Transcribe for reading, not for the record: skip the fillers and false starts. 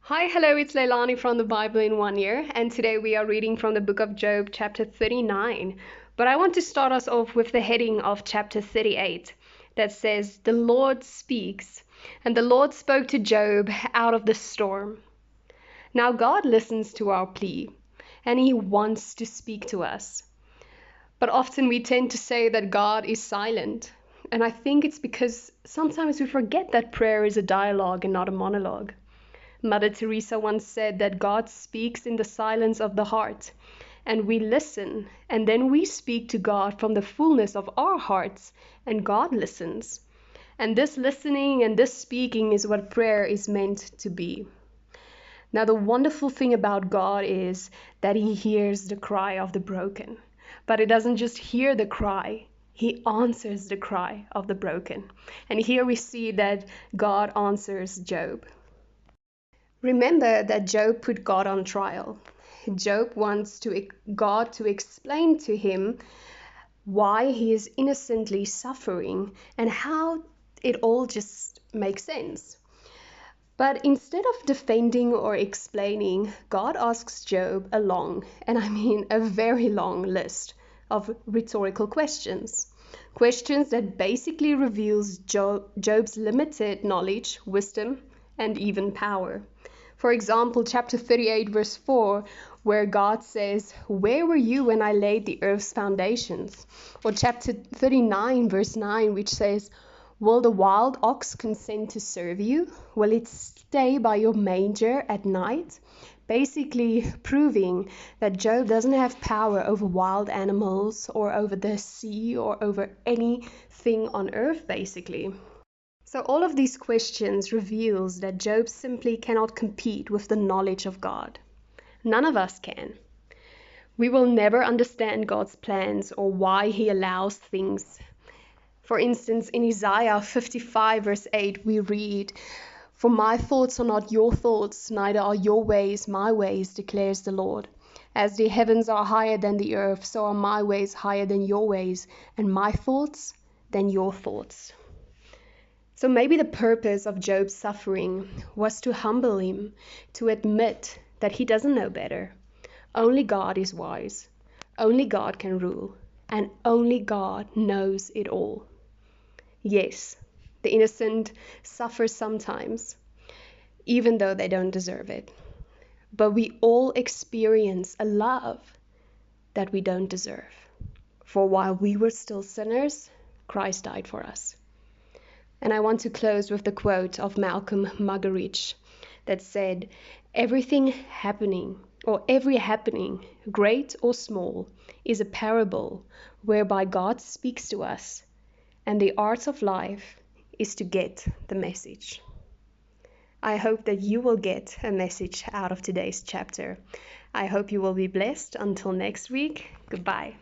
Hi, hello, it's Leilani from the Bible in 1 Year, and today we are reading from the book of Job, chapter 39. But I want to start us off with the heading of chapter 38 that says, The Lord speaks, and the Lord spoke to Job out of the storm. Now, God listens to our plea, and He wants to speak to us. But often we tend to say that God is silent, and I think it's because sometimes we forget that prayer is a dialogue and not a monologue. Mother Teresa once said that God speaks in the silence of the heart, and we listen, and then we speak to God from the fullness of our hearts, and God listens. And this listening and this speaking is what prayer is meant to be. Now, the wonderful thing about God is that He hears the cry of the broken, but He doesn't just hear the cry, He answers the cry of the broken. And here we see that God answers Job. Remember that Job put God on trial. Job wants God to explain to him why he is innocently suffering and how it all just makes sense. But instead of defending or explaining, God asks Job a long, and I mean a very long list of rhetorical questions. Questions that basically reveals Job's limited knowledge, wisdom, and even power. For example, chapter 38, verse 4, where God says, Where were you when I laid the earth's foundations? Or chapter 39, verse 9, which says, Will the wild ox consent to serve you? Will it stay by your manger at night? Basically proving that Job doesn't have power over wild animals or over the sea or over anything on earth, basically. So all of these questions reveals that Job simply cannot compete with the knowledge of God. None of us can. We will never understand God's plans or why He allows things. For instance, in Isaiah 55 verse 8 we read, For my thoughts are not your thoughts, neither are your ways my ways, declares the Lord. As the heavens are higher than the earth, so are my ways higher than your ways, and my thoughts than your thoughts. So maybe the purpose of Job's suffering was to humble him, to admit that he doesn't know better. Only God is wise. Only God can rule. And only God knows it all. Yes, the innocent suffer sometimes, even though they don't deserve it. But we all experience a love that we don't deserve. For while we were still sinners, Christ died for us. And I want to close with the quote of Malcolm Muggeridge that said, every happening, great or small, is a parable whereby God speaks to us, and the art of life is to get the message. I hope that you will get a message out of today's chapter. I hope you will be blessed. Until next week, goodbye.